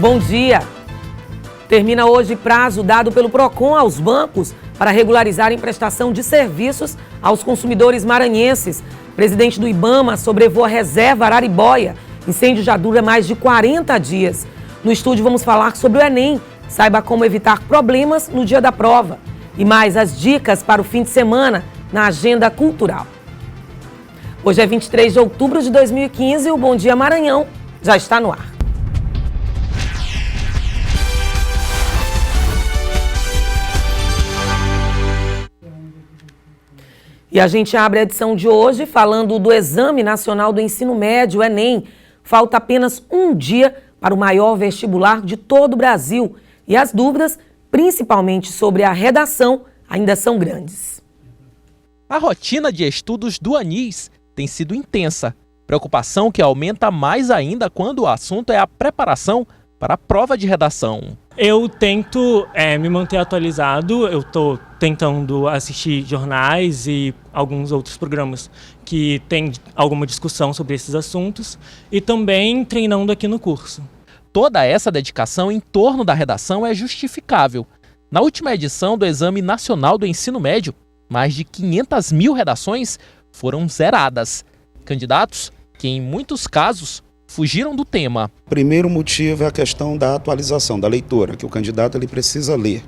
Bom dia. Termina hoje prazo dado pelo PROCON aos bancos para regularizarem prestação de serviços aos consumidores maranhenses. Presidente do IBAMA sobrevoa a reserva Araribóia. Incêndio já dura mais de 40 dias. No estúdio vamos falar sobre o Enem. Saiba como evitar problemas no dia da prova. E mais as dicas para o fim de semana na agenda cultural. Hoje é 23 de outubro de 2015 e o Bom Dia Maranhão já está no ar. E a gente abre a edição de hoje falando do Exame Nacional do Ensino Médio, o Enem. Falta apenas um dia para o maior vestibular de todo o Brasil. E as dúvidas, principalmente sobre a redação, ainda são grandes. A rotina de estudos do ANIS tem sido intensa. Preocupação que aumenta mais ainda quando o assunto é a preparação para a prova de redação. Eu tento me manter atualizado, eu estou tentando assistir jornais e alguns outros programas que têm alguma discussão sobre esses assuntos e também treinando aqui no curso. Toda essa dedicação em torno da redação é justificável. Na última edição do Exame Nacional do Ensino Médio, mais de 500 mil redações foram zeradas. Candidatos que, em muitos casos, fugiram do tema. O primeiro motivo é a questão da atualização, da leitura, que o candidato ele precisa ler.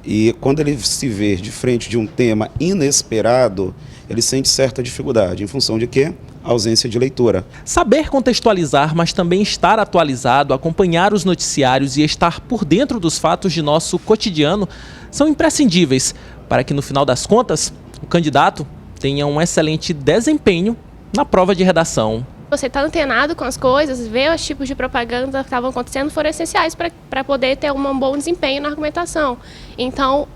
E quando ele se vê de frente de um tema inesperado, ele sente certa dificuldade. Em função de quê? A ausência de leitura. Saber contextualizar, mas também estar atualizado, acompanhar os noticiários e estar por dentro dos fatos de nosso cotidiano são imprescindíveis para que, no final das contas, o candidato tenha um excelente desempenho na prova de redação. Você está antenado com as coisas, ver os tipos de propaganda que estavam acontecendo foram essenciais para poder ter um bom desempenho na argumentação. Então,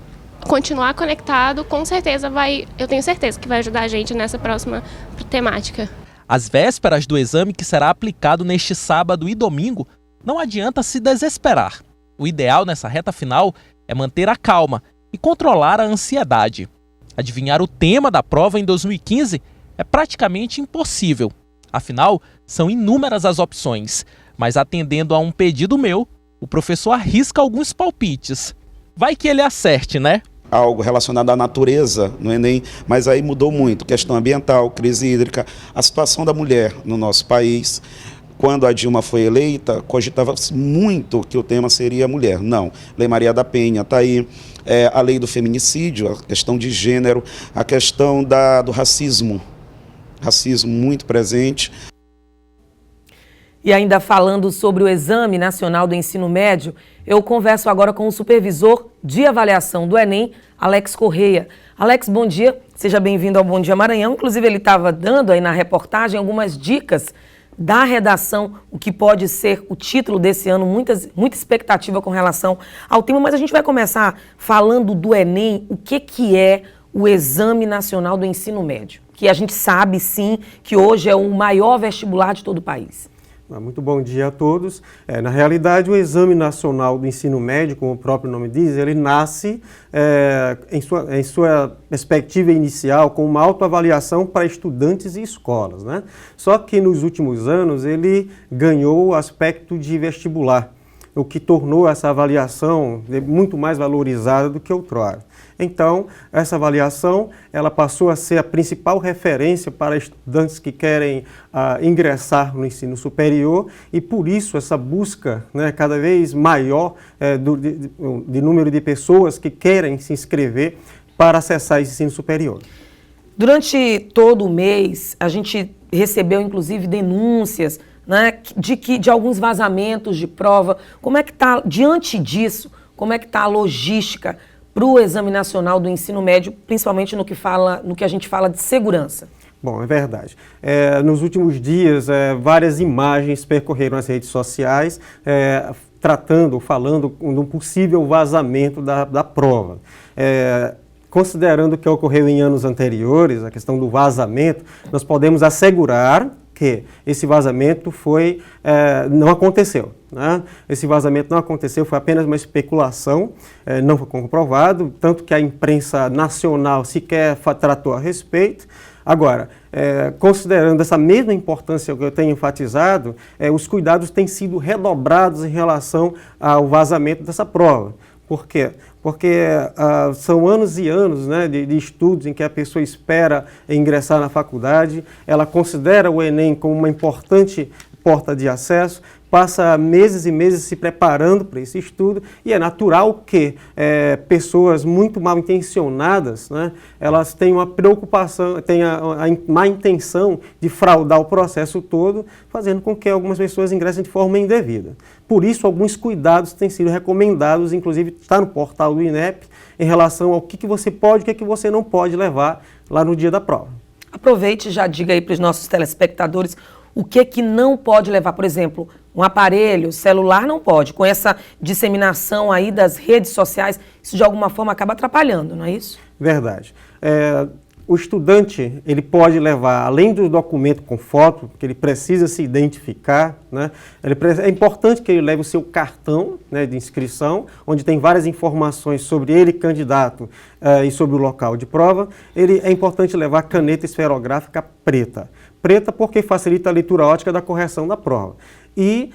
continuar conectado, com certeza eu tenho certeza que vai ajudar a gente nessa próxima temática. Às vésperas do exame que será aplicado neste sábado e domingo, não adianta se desesperar. O ideal nessa reta final é manter a calma e controlar a ansiedade. Adivinhar o tema da prova em 2015 é praticamente impossível. Afinal, são inúmeras as opções, mas atendendo a um pedido meu, o professor arrisca alguns palpites. Vai que ele acerte, né? Algo relacionado à natureza no Enem, mas aí mudou muito. Questão ambiental, crise hídrica, a situação da mulher no nosso país. Quando a Dilma foi eleita, cogitava-se muito que o tema seria mulher. Não, Lei Maria da Penha está aí, a lei do feminicídio, a questão de gênero, a questão do racismo muito presente. E ainda falando sobre o Exame Nacional do Ensino Médio, eu converso agora com o supervisor de avaliação do Enem, Alex Correia. Alex, bom dia, seja bem-vindo ao Bom Dia Maranhão. Inclusive, ele estava dando aí na reportagem algumas dicas da redação, o que pode ser o título desse ano, muita expectativa com relação ao tema, mas a gente vai começar falando do Enem, o que é o Exame Nacional do Ensino Médio, que a gente sabe, sim, que hoje é o maior vestibular de todo o país. Muito bom dia a todos. Na realidade, o Exame Nacional do Ensino Médio, como o próprio nome diz, ele nasce em sua perspectiva inicial com uma autoavaliação para estudantes e escolas, né? Só que nos últimos anos ele ganhou o aspecto de vestibular, o que tornou essa avaliação muito mais valorizada do que outrora. Então, essa avaliação ela passou a ser a principal referência para estudantes que querem ingressar no ensino superior e, por isso, essa busca cada vez maior de número de pessoas que querem se inscrever para acessar esse ensino superior. Durante todo o mês, a gente recebeu, inclusive, denúncias de alguns vazamentos de prova. Como é que está, diante disso, como é que está a logística para o Exame Nacional do Ensino Médio, principalmente no que a gente fala de segurança? Bom, é verdade. Nos últimos dias, várias imagens percorreram as redes sociais, falando de um possível vazamento da prova. Considerando o que ocorreu em anos anteriores, a questão do vazamento, nós podemos assegurar que esse vazamento não aconteceu. Né? Esse vazamento não aconteceu, foi apenas uma especulação, não foi comprovado, tanto que a imprensa nacional sequer tratou a respeito. Agora, considerando essa mesma importância que eu tenho enfatizado, os cuidados têm sido redobrados em relação ao vazamento dessa prova. Por quê? Porque são anos e anos, né, de estudos em que a pessoa espera ingressar na faculdade, ela considera o Enem como uma importante porta de acesso, passa meses e meses se preparando para esse estudo, e é natural que pessoas muito mal intencionadas, né, elas tenham a preocupação, tenham a má intenção de fraudar o processo todo, fazendo com que algumas pessoas ingressem de forma indevida. Por isso, alguns cuidados têm sido recomendados, inclusive está no portal do INEP, em relação ao que você pode e o que você não pode levar lá no dia da prova. Aproveite e já diga aí para os nossos telespectadores o que não pode levar, por exemplo, um aparelho, celular não pode. Com essa disseminação aí das redes sociais, isso de alguma forma acaba atrapalhando, não é isso? Verdade. O estudante, ele pode levar, além do documento com foto, que ele precisa se identificar, né, é importante que ele leve o seu cartão, né, de inscrição, onde tem várias informações sobre ele, candidato, e sobre o local de prova. É importante levar caneta esferográfica preta. Preta porque facilita a leitura ótica da correção da prova. E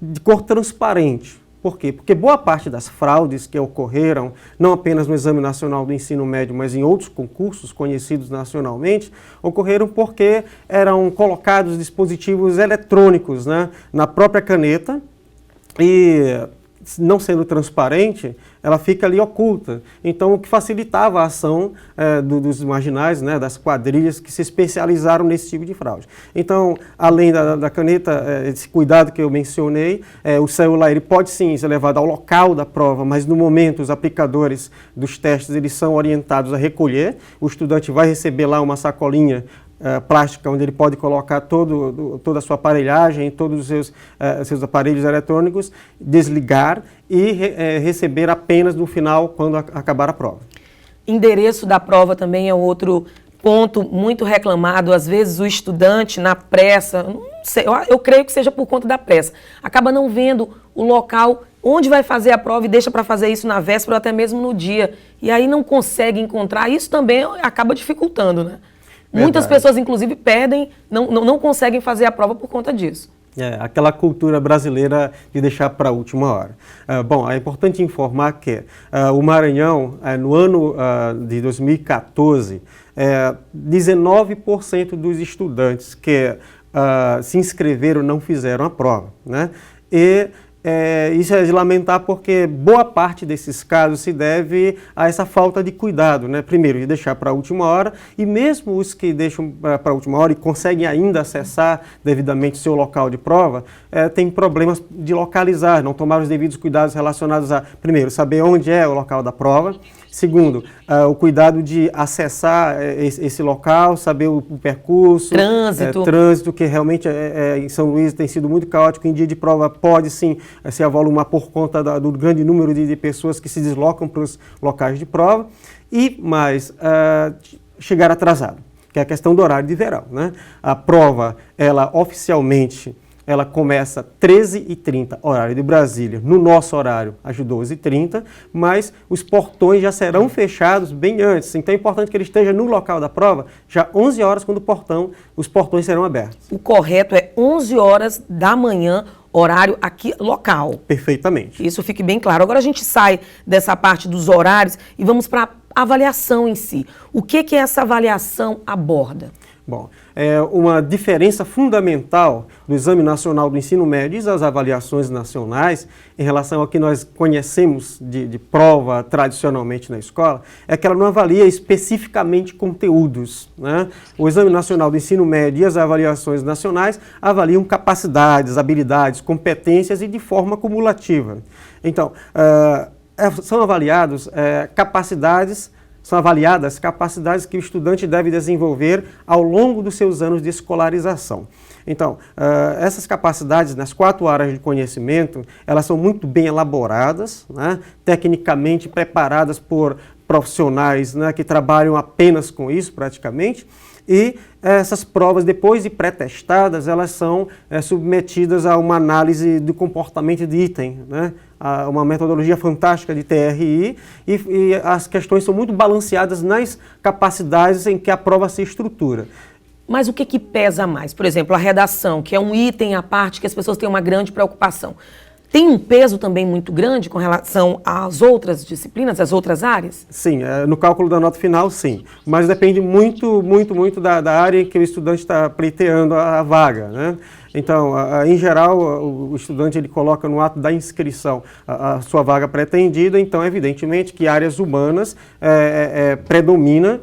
de cor transparente. Por quê? Porque boa parte das fraudes que ocorreram, não apenas no Exame Nacional do Ensino Médio, mas em outros concursos conhecidos nacionalmente, ocorreram porque eram colocados dispositivos eletrônicos, né, na própria caneta e, não sendo transparente, ela fica ali oculta. Então, o que facilitava a ação dos marginais, né, das quadrilhas que se especializaram nesse tipo de fraude. Então, além da caneta, esse cuidado que eu mencionei, o celular ele pode sim ser levado ao local da prova, mas no momento os aplicadores dos testes eles são orientados a recolher. O estudante vai receber lá uma sacolinha plástica, onde ele pode colocar toda a sua aparelhagem, todos os seus aparelhos eletrônicos, desligar e receber apenas no final, quando acabar a prova. Endereço da prova também é outro ponto muito reclamado. Às vezes o estudante, na pressa, não sei, eu creio que seja por conta da pressa, acaba não vendo o local onde vai fazer a prova e deixa para fazer isso na véspera ou até mesmo no dia. E aí não consegue encontrar. Isso também acaba dificultando, né? Muitas pessoas, inclusive, perdem, não conseguem fazer a prova por conta disso. Aquela cultura brasileira de deixar para a última hora. Bom, é importante informar que o Maranhão, no ano de 2014, 19% dos estudantes que se inscreveram não fizeram a prova, né? E isso é de lamentar porque boa parte desses casos se deve a essa falta de cuidado, né? Primeiro, de deixar para a última hora, e mesmo os que deixam para a última hora e conseguem ainda acessar devidamente seu local de prova, tem problemas de localizar, não tomar os devidos cuidados relacionados a, primeiro, saber onde é o local da prova. Segundo, o cuidado de acessar esse local, saber o percurso. Trânsito, que realmente em São Luís tem sido muito caótico. Em dia de prova pode sim se avolumar por conta do grande número de pessoas que se deslocam para os locais de prova. E mais, chegar atrasado, que é a questão do horário de verão, né? A prova, ela oficialmente... ela começa 13h30, horário de Brasília. No nosso horário, às 12h30, mas os portões já serão fechados bem antes. Então é importante que ele esteja no local da prova, já 11 horas, quando os portões serão abertos. O correto é 11 horas da manhã, horário aqui local. Perfeitamente. Isso fique bem claro. Agora a gente sai dessa parte dos horários e vamos para a avaliação em si. O que essa avaliação aborda? Bom, uma diferença fundamental do Exame Nacional do Ensino Médio e das avaliações nacionais em relação ao que nós conhecemos de prova tradicionalmente na escola é que ela não avalia especificamente conteúdos, né? O Exame Nacional do Ensino Médio e as avaliações nacionais avaliam capacidades, habilidades, competências e de forma cumulativa. Então, são avaliadas capacidades que o estudante deve desenvolver ao longo dos seus anos de escolarização. Então, essas capacidades, nas 4 áreas de conhecimento, elas são muito bem elaboradas, né, tecnicamente preparadas por profissionais, né, que trabalham apenas com isso praticamente, E essas provas, depois de pré-testadas, elas são submetidas a uma análise do comportamento de item, né? Uma metodologia fantástica de TRI, e as questões são muito balanceadas nas capacidades em que a prova se estrutura. Mas o que pesa mais? Por exemplo, a redação, que é um item à parte que as pessoas têm uma grande preocupação. Tem um peso também muito grande com relação às outras disciplinas, às outras áreas? Sim, no cálculo da nota final, sim. Mas depende muito da área em que o estudante está pleiteando a vaga, né? Então, em geral, o estudante ele coloca no ato da inscrição a sua vaga pretendida, então, evidentemente, que áreas humanas predomina.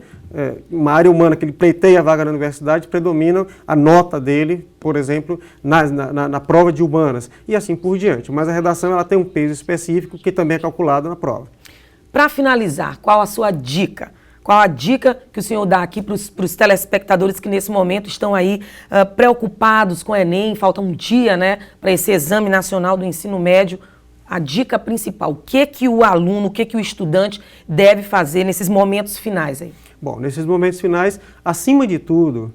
Uma área humana que ele pleiteia a vaga na universidade, predomina a nota dele, por exemplo, na prova de humanas, e assim por diante. Mas a redação ela tem um peso específico que também é calculado na prova. Para finalizar, qual a sua dica? Qual a dica que o senhor dá aqui para os telespectadores que nesse momento estão aí preocupados com o Enem, falta um dia, né, para esse Exame Nacional do Ensino Médio? A dica principal, o que o aluno, o que o estudante deve fazer nesses momentos finais aí? Bom, nesses momentos finais, acima de tudo,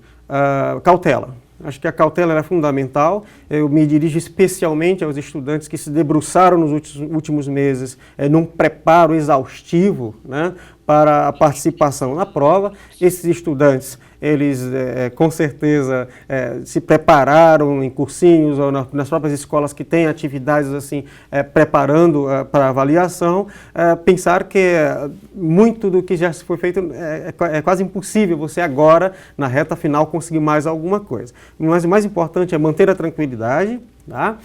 cautela. Acho que a cautela é fundamental. Eu me dirijo especialmente aos estudantes que se debruçaram nos últimos meses num preparo exaustivo, né, para a participação na prova. Esses estudantes, eles com certeza se prepararam em cursinhos ou nas próprias escolas que têm atividades assim, preparando para avaliação. Pensar que muito do que já foi feito é quase impossível você agora, na reta final, conseguir mais alguma coisa. Mas o mais importante é manter a tranquilidade, tá?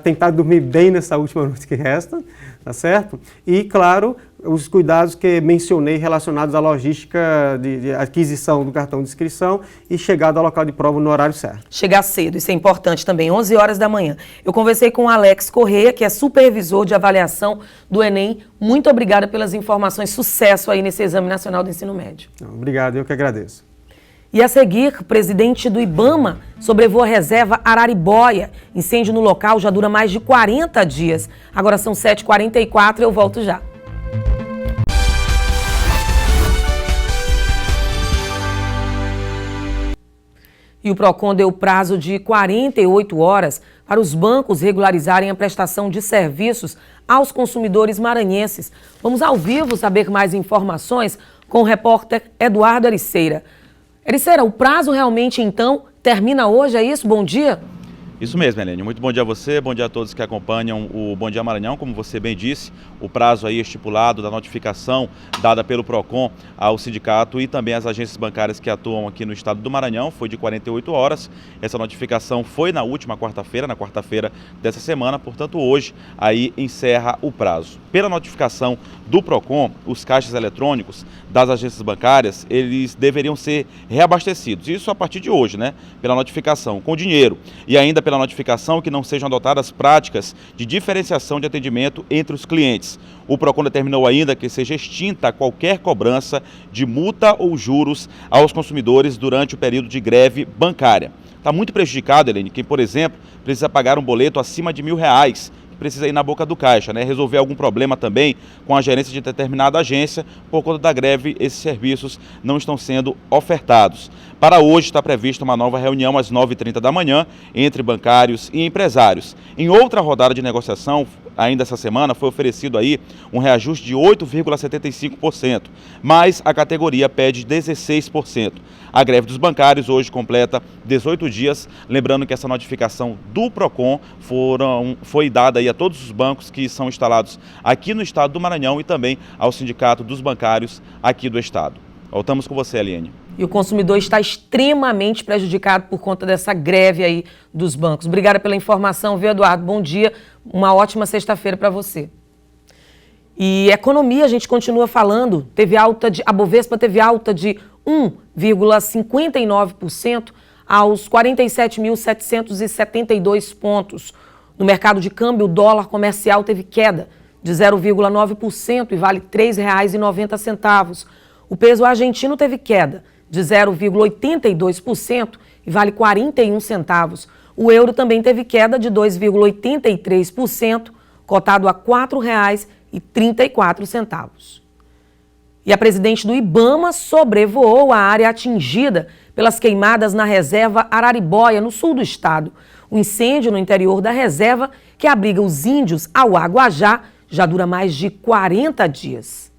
Tentar dormir bem nessa última noite que resta, tá certo? E, claro, os cuidados que mencionei relacionados à logística de aquisição do cartão de inscrição e chegada ao local de prova no horário certo. Chegar cedo, isso é importante também, 11 horas da manhã. Eu conversei com o Alex Correia, que é supervisor de avaliação do Enem. Muito obrigada pelas informações. Sucesso aí nesse Exame Nacional do Ensino Médio. Obrigado, eu que agradeço. E a seguir, o presidente do IBAMA sobrevoa a reserva Araribóia. Incêndio no local já dura mais de 40 dias. Agora são 7h44 e eu volto já. E o PROCON deu prazo de 48 horas para os bancos regularizarem a prestação de serviços aos consumidores maranhenses. Vamos ao vivo saber mais informações com o repórter Eduardo Ericeira. Ericeira, o prazo realmente, então, termina hoje, é isso? Bom dia. Isso mesmo, Helene. Muito bom dia a você, bom dia a todos que acompanham o Bom Dia Maranhão. Como você bem disse, o prazo aí estipulado da notificação dada pelo PROCON ao sindicato e também às agências bancárias que atuam aqui no estado do Maranhão foi de 48 horas. Essa notificação foi na última quarta-feira, na quarta-feira dessa semana, portanto hoje aí encerra o prazo. Pela notificação do PROCON, os caixas eletrônicos das agências bancárias, eles deveriam ser reabastecidos. Isso a partir de hoje, né? Pela notificação, com dinheiro. E ainda pela notificação que não sejam adotadas práticas de diferenciação de atendimento entre os clientes. O PROCON determinou ainda que seja extinta qualquer cobrança de multa ou juros aos consumidores durante o período de greve bancária. Está muito prejudicado, Helene, quem, por exemplo, precisa pagar um boleto acima de R$1.000, precisa ir na boca do caixa, né? Resolver algum problema também com a gerência de determinada agência. Por conta da greve, esses serviços não estão sendo ofertados. Para hoje está prevista uma nova reunião às 9h30 da manhã entre bancários e empresários. Em outra rodada de negociação, ainda essa semana, foi oferecido aí um reajuste de 8,75%, mas a categoria pede 16%. A greve dos bancários hoje completa 18 dias, lembrando que essa notificação do PROCON foi dada aí a todos os bancos que são instalados aqui no estado do Maranhão e também ao Sindicato dos Bancários aqui do estado. Voltamos com você, Eliane. E o consumidor está extremamente prejudicado por conta dessa greve aí dos bancos. Obrigada pela informação, viu, Eduardo? Bom dia, uma ótima sexta-feira para você. E economia, a gente continua falando, a Bovespa teve alta de 1,59% aos 47.772 pontos. No mercado de câmbio, o dólar comercial teve queda de 0,9% e vale R$ 3,90. O peso argentino teve queda de 0,82% e vale 41 centavos. O euro também teve queda de 2,83%, cotado a R$ 4,34. E a presidente do IBAMA sobrevoou a área atingida pelas queimadas na reserva Araribóia, no sul do estado. O incêndio no interior da reserva, que abriga os índios ao Aguajá, já dura mais de 40 dias.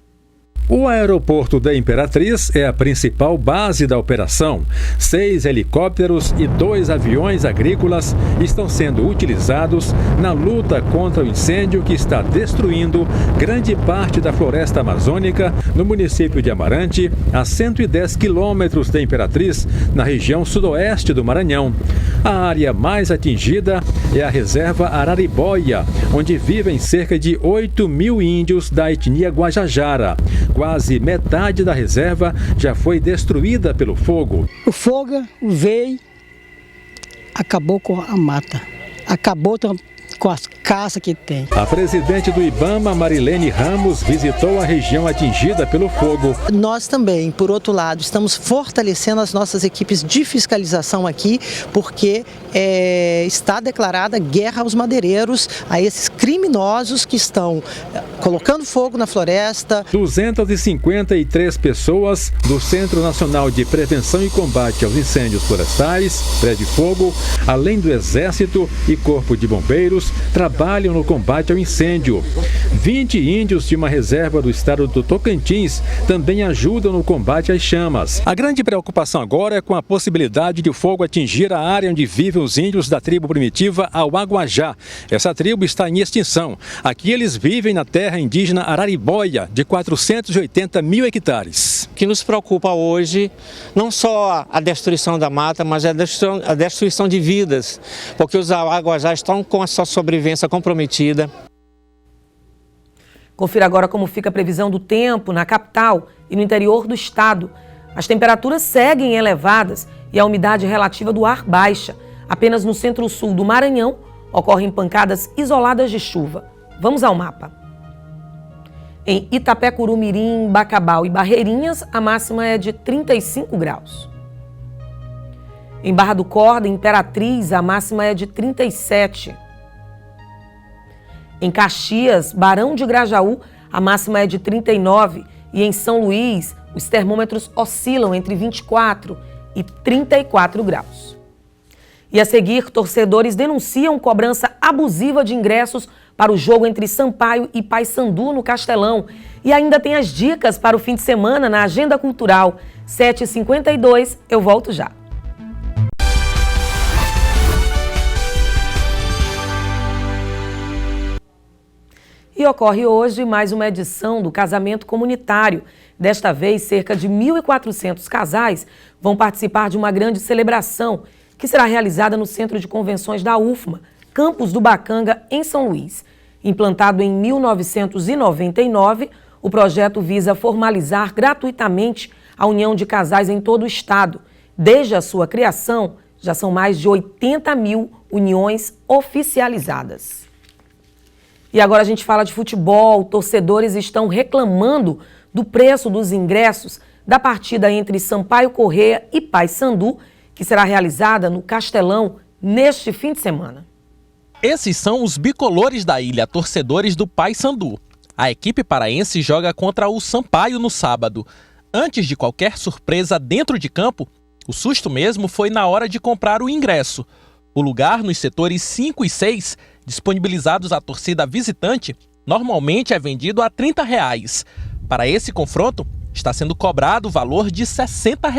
O aeroporto da Imperatriz é a principal base da operação. 6 helicópteros e 2 aviões agrícolas estão sendo utilizados na luta contra o incêndio que está destruindo grande parte da floresta amazônica no município de Amarante, a 110 quilômetros da Imperatriz, na região sudoeste do Maranhão. A área mais atingida é a reserva Araribóia, onde vivem cerca de 8 mil índios da etnia Guajajara. Quase metade da reserva já foi destruída pelo fogo. O fogo veio, acabou com a mata, acabou com as caças que tem. A presidente do IBAMA, Marilene Ramos, visitou a região atingida pelo fogo. Nós também, por outro lado, estamos fortalecendo as nossas equipes de fiscalização aqui, porque está declarada guerra aos madeireiros, a esses criminosos que estão colocando fogo na floresta. 253 pessoas do Centro Nacional de Prevenção e Combate aos Incêndios Florestais, Prédio Fogo, além do Exército e Corpo de Bombeiros, trabalham no combate ao incêndio. 20 índios de uma reserva do estado do Tocantins também ajudam no combate às chamas. A grande preocupação agora é com a possibilidade de o fogo atingir a área onde vivem os índios da tribo primitiva ao Aguajá. Essa tribo está em extinção. Aqui eles vivem na terra indígena Araribóia, de 480 mil hectares. O que nos preocupa hoje, não só a destruição da mata, mas a destruição de vidas, porque os Aguajá estão com a sua sobrevivência comprometida. Confira agora como fica a previsão do tempo na capital e no interior do estado. As temperaturas seguem elevadas e a umidade relativa do ar baixa. Apenas no centro-sul do Maranhão ocorrem pancadas isoladas de chuva. Vamos ao mapa. Em Itapé-Curumirim, Bacabal e Barreirinhas, a máxima é de 35 graus. Em Barra do Corda, Imperatriz, a máxima é de 37. Em Caxias, Barão de Grajaú, a máxima é de 39. E em São Luís, os termômetros oscilam entre 24 e 34 graus. E a seguir, torcedores denunciam cobrança abusiva de ingressos para o jogo entre Sampaio e Paysandu no Castelão. E ainda tem as dicas para o fim de semana na Agenda Cultural. 7h52, eu volto já. E ocorre hoje mais uma edição do Casamento Comunitário. Desta vez, cerca de 1.400 casais vão participar de uma grande celebração que será realizada no Centro de Convenções da UFMA, Campus do Bacanga, em São Luís. Implantado em 1999, o projeto visa formalizar gratuitamente a união de casais em todo o estado. Desde a sua criação, já são mais de 80 mil uniões oficializadas. E agora a gente fala de futebol. Torcedores estão reclamando do preço dos ingressos da partida entre Sampaio Corrêa e Paysandu, que será realizada no Castelão neste fim de semana. Esses são os bicolores da ilha, torcedores do Paysandu. A equipe paraense joga contra o Sampaio no sábado. Antes de qualquer surpresa dentro de campo, o susto mesmo foi na hora de comprar o ingresso. O lugar nos setores 5 e 6, disponibilizados à torcida visitante, normalmente é vendido a R$ 30. Para esse confronto, está sendo cobrado o valor de R$ 60,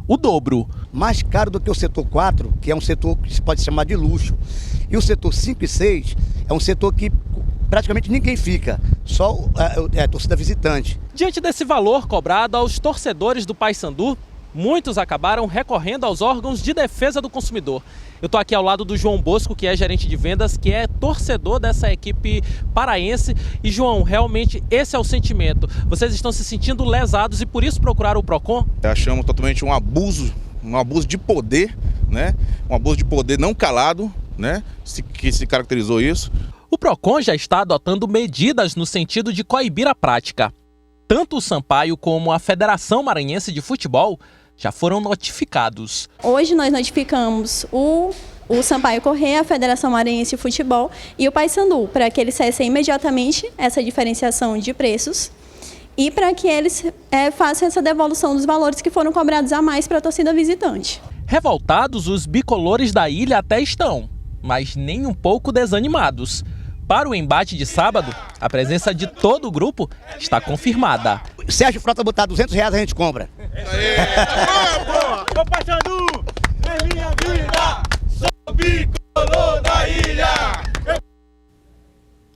o dobro. Mais caro do que o setor 4, que é um setor que se pode chamar de luxo. E o setor 5 e 6 é um setor que praticamente ninguém fica, só a torcida visitante. Diante desse valor cobrado aos torcedores do Paysandu, muitos acabaram recorrendo aos órgãos de defesa do consumidor. Eu estou aqui ao lado do João Bosco, que é gerente de vendas, que é torcedor dessa equipe paraense. E, João, realmente esse é o sentimento. Vocês estão se sentindo lesados e por isso procuraram o PROCON? Achamos totalmente um abuso de poder, né? Um abuso de poder não calado, né? Que se caracterizou isso. O PROCON já está adotando medidas no sentido de coibir a prática. Tanto o Sampaio como a Federação Maranhense de Futebol já foram notificados. Hoje nós notificamos o Sampaio Corrêa, a Federação Maranhense de Futebol e o Paysandu, para que eles cessem imediatamente essa diferenciação de preços e para que eles façam essa devolução dos valores que foram cobrados a mais para a torcida visitante. Revoltados, os bicolores da ilha até estão, mas nem um pouco desanimados. Para o embate de sábado, a presença de todo o grupo está confirmada. Sérgio Frota botar R$200, a gente compra. Tô passando em minha vida, sou bicolor da ilha.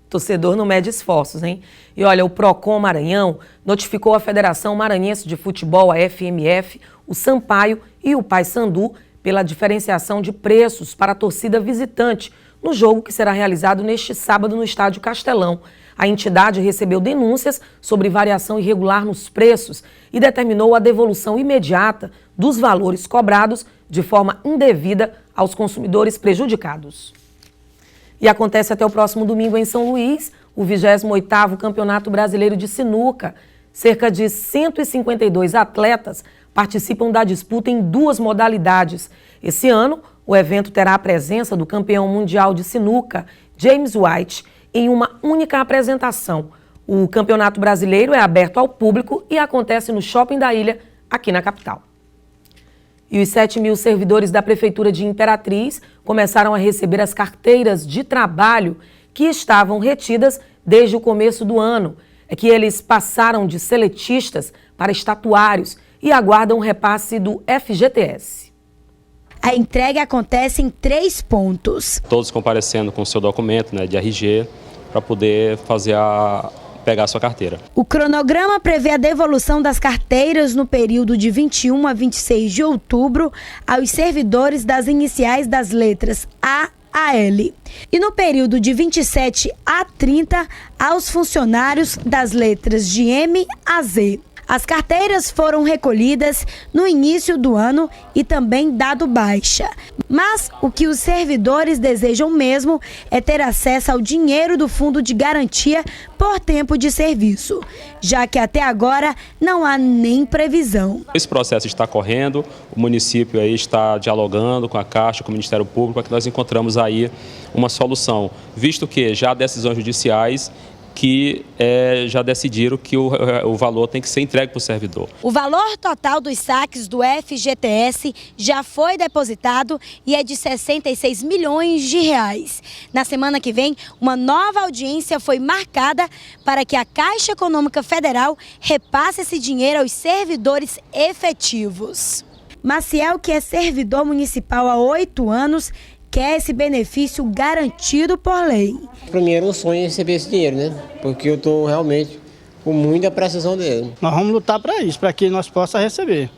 Torcedor não mede esforços, hein? E olha, o Procon Maranhão notificou a Federação Maranhense de Futebol, a FMF, o Sampaio e o Paysandu pela diferenciação de preços para a torcida visitante no jogo que será realizado neste sábado no Estádio Castelão. A entidade recebeu denúncias sobre variação irregular nos preços e determinou a devolução imediata dos valores cobrados de forma indevida aos consumidores prejudicados. E acontece até o próximo domingo em São Luís, o 28º Campeonato Brasileiro de Sinuca. Cerca de 152 atletas participam da disputa em 2 modalidades. Esse ano, o evento terá a presença do campeão mundial de sinuca, James White, em uma única apresentação. O Campeonato Brasileiro é aberto ao público e acontece no Shopping da Ilha, aqui na capital. E os 7.000 servidores da Prefeitura de Imperatriz começaram a receber as carteiras de trabalho que estavam retidas desde o começo do ano. É que eles passaram de seletistas para estatuários e aguardam o repasse do FGTS. A entrega acontece em 3 pontos. Todos comparecendo com o seu documento, de RG, para poder pegar a sua carteira. O cronograma prevê a devolução das carteiras no período de 21 a 26 de outubro aos servidores das iniciais das letras A a L. E no período de 27 a 30 aos funcionários das letras de M a Z. As carteiras foram recolhidas no início do ano e também dado baixa. Mas o que os servidores desejam mesmo é ter acesso ao dinheiro do Fundo de Garantia por tempo de serviço, já que até agora não há nem previsão. Esse processo está correndo, o município aí está dialogando com a Caixa, com o Ministério Público, para que nós encontramos aí uma solução, visto que já há decisões judiciais que já decidiram que o valor tem que ser entregue para o servidor. O valor total dos saques do FGTS já foi depositado e é de 66 milhões de reais. Na semana que vem, uma nova audiência foi marcada para que a Caixa Econômica Federal repasse esse dinheiro aos servidores efetivos. Maciel, que é servidor municipal há 8 anos, quer esse benefício garantido por lei. Para mim era um sonho receber esse dinheiro, Porque eu estou realmente com muita precisão dele. Nós vamos lutar para isso, para que nós possamos receber.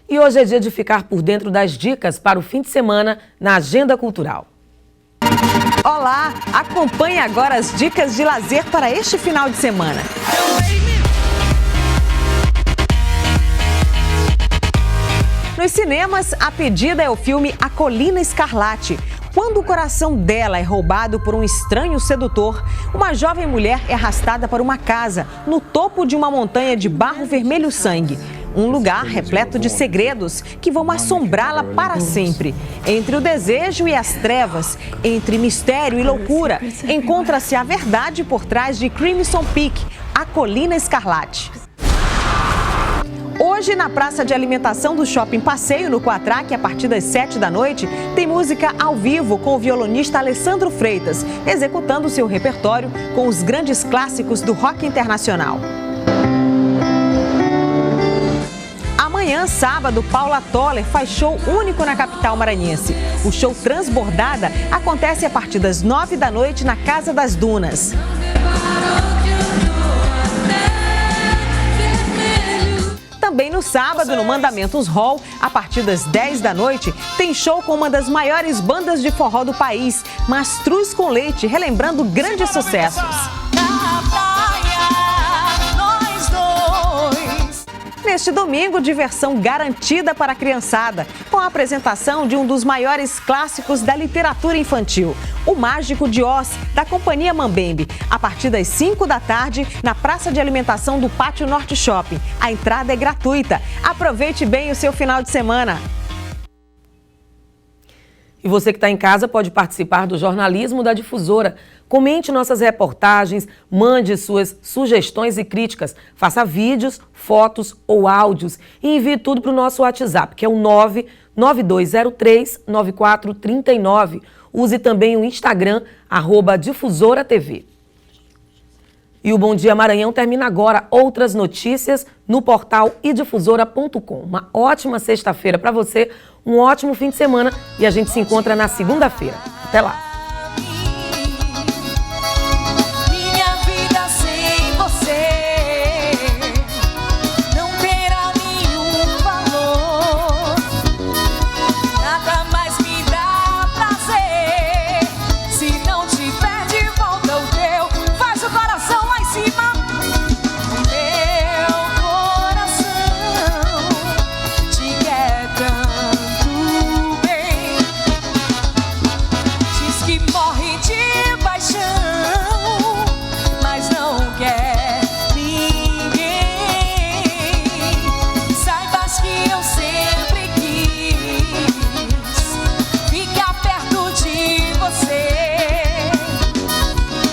E hoje é dia de ficar por dentro das dicas para o fim de semana na Agenda Cultural. Olá, acompanhe agora as dicas de lazer para este final de semana. Nos cinemas, a pedida é o filme A Colina Escarlate. Quando o coração dela é roubado por um estranho sedutor, uma jovem mulher é arrastada para uma casa no topo de uma montanha de barro vermelho sangue. Um lugar repleto de segredos que vão assombrá-la para sempre. Entre o desejo e as trevas, entre mistério e loucura, encontra-se a verdade por trás de Crimson Peak, A Colina Escarlate. Hoje, na praça de alimentação do Shopping Passeio, no Quatraque, a partir das 7 da noite, tem música ao vivo com o violonista Alessandro Freitas, executando seu repertório com os grandes clássicos do rock internacional. Amanhã, sábado, Paula Toller faz show único na capital maranhense. O show Transbordada acontece a partir das 9 da noite na Casa das Dunas. Também no sábado, no Mandamentos Hall, a partir das 10 da noite, tem show com uma das maiores bandas de forró do país, Mastruz com Leite, relembrando grandes sucessos. Neste domingo, diversão garantida para a criançada, com a apresentação de um dos maiores clássicos da literatura infantil, O Mágico de Oz, da Companhia Mambembe, a partir das 5 da tarde, na praça de alimentação do Pátio Norte Shopping. A entrada é gratuita. Aproveite bem o seu final de semana. E você que está em casa pode participar do jornalismo da Difusora. Comente nossas reportagens, mande suas sugestões e críticas, faça vídeos, fotos ou áudios e envie tudo para o nosso WhatsApp, que é o 99203-9439. Use também o Instagram, @DifusoraTV. E o Bom Dia Maranhão termina agora. Outras notícias no portal idifusora.com. Uma ótima sexta-feira para você, um ótimo fim de semana e a gente se encontra na segunda-feira. Até lá!